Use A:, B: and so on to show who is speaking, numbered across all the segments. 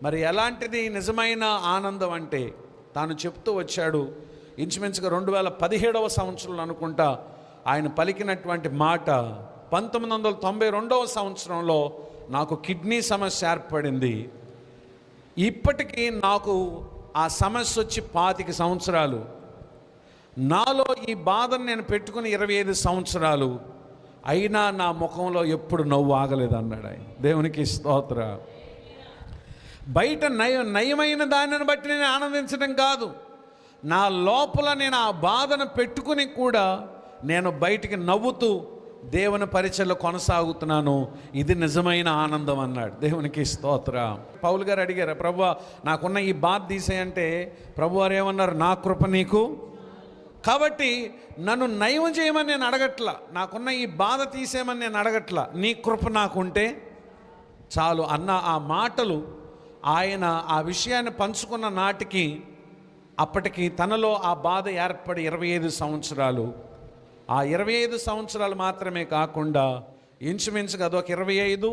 A: మరి ఎలాంటిది నిజమైన ఆనందం అంటే తాను చెప్తూ వచ్చాడు. ఇంచుమించుగా 2017 సంవత్సరంలో అనుకుంటా ఆయన పలికినటువంటి మాట, 1992 సంవత్సరంలో నాకు కిడ్నీ సమస్య ఏర్పడింది. ఇప్పటికీ నాకు ఆ సమస్య వచ్చి 25 సంవత్సరాలు. నాలో ఈ బాధను నేను పెట్టుకుని 25 సంవత్సరాలు అయినా నా ముఖంలో ఎప్పుడు నవ్వు ఆగలేదు అన్నాడు ఆయన. దేవునికి స్తోత్ర. బయట నయమైన దానిని బట్టి నేను ఆనందించడం కాదు, నా లోపల నేను ఆ బాధను పెట్టుకుని కూడా నేను బయటికి నవ్వుతూ దేవుని పరిచయలో కొనసాగుతున్నాను. ఇది నిజమైన ఆనందం అన్నాడు. దేవునికి స్తోత్ర. పౌలు గారు అడిగారు, ప్రభువా నాకున్న ఈ బాధ తీసేయంటే ప్రభు వారు ఏమన్నారు, నా కృప నీకు. కాబట్టి నన్ను నయం చేయమని నేను అడగట్లా, నాకున్న ఈ బాధ తీసేయమని నేను అడగట్లా, నీ కృప నాకుంటే చాలు అన్న ఆ మాటలు ఆయన ఆ విషయాన్ని పంచుకున్న నాటికి అప్పటికి తనలో ఆ బాధ ఏర్పడి 25 సంవత్సరాలు. ఆ 25 సంవత్సరాలు మాత్రమే కాకుండా ఇంచుమించుగా అదొక 25,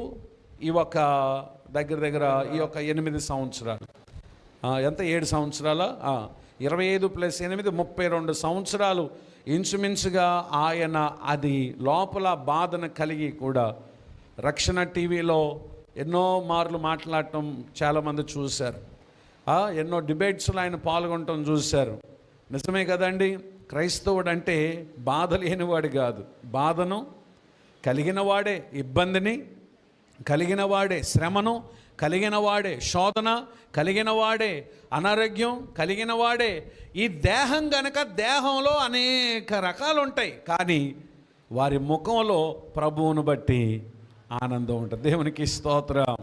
A: ఈ ఒక దగ్గర ఈ యొక్క 8 సంవత్సరాలు, ఎంత 7 సంవత్సరాల 25 + 8 32 సంవత్సరాలు ఇంచుమించుగా ఆయన అది లోపల బాధను కలిగి కూడా రక్షణ టీవీలో ఎన్నో మార్లు మాట్లాడటం చాలామంది చూశారు. ఎన్నో డిబేట్స్లో ఆయన పాల్గొనటం చూశారు. నిజమే కదండి. క్రైస్తవుడు అంటే బాధ లేనివాడు కాదు, బాధను కలిగిన వాడే, ఇబ్బందిని కలిగిన వాడే, శ్రమను కలిగిన వాడే, శోధన కలిగిన వాడే, అనారోగ్యం కలిగిన వాడే. ఈ దేహం గనక దేహంలో అనేక రకాలు ఉంటాయి, కానీ వారి ముఖంలో ప్రభువును బట్టి ఆనందం ఉంటుంది. దేవునికి స్తోత్రం.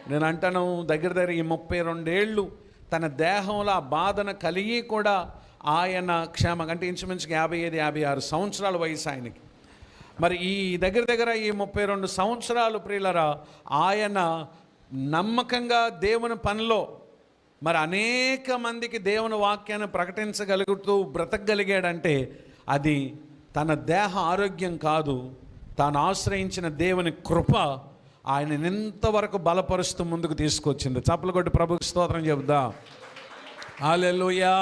A: నేను అంటాను, దగ్గర ఈ 32 ఏళ్ళు తన దేహంలో ఆ బాధను కలిగి కూడా ఆయన క్షేమంగా, అంటే ఇంచుమించుగా 55-56 సంవత్సరాల వయసు ఆయనకి. మరి ఈ దగ్గర ఈ 32 సంవత్సరాలు ప్రియులరా ఆయన నమ్మకంగా దేవుని పనిలో మరి అనేక మందికి దేవుని వాక్యాన్ని ప్రకటించగలుగుతూ బ్రతకగలిగాడంటే అది తన దేహ ఆరోగ్యం కాదు, తాను ఆశ్రయించిన దేవుని కృప ఆయన ఇంతవరకు బలపరుస్తూ ముందుకు తీసుకొచ్చింది. చప్పలు కొట్టి ప్రభుకి స్తోత్రం చెబుదా. హల్లెలూయా.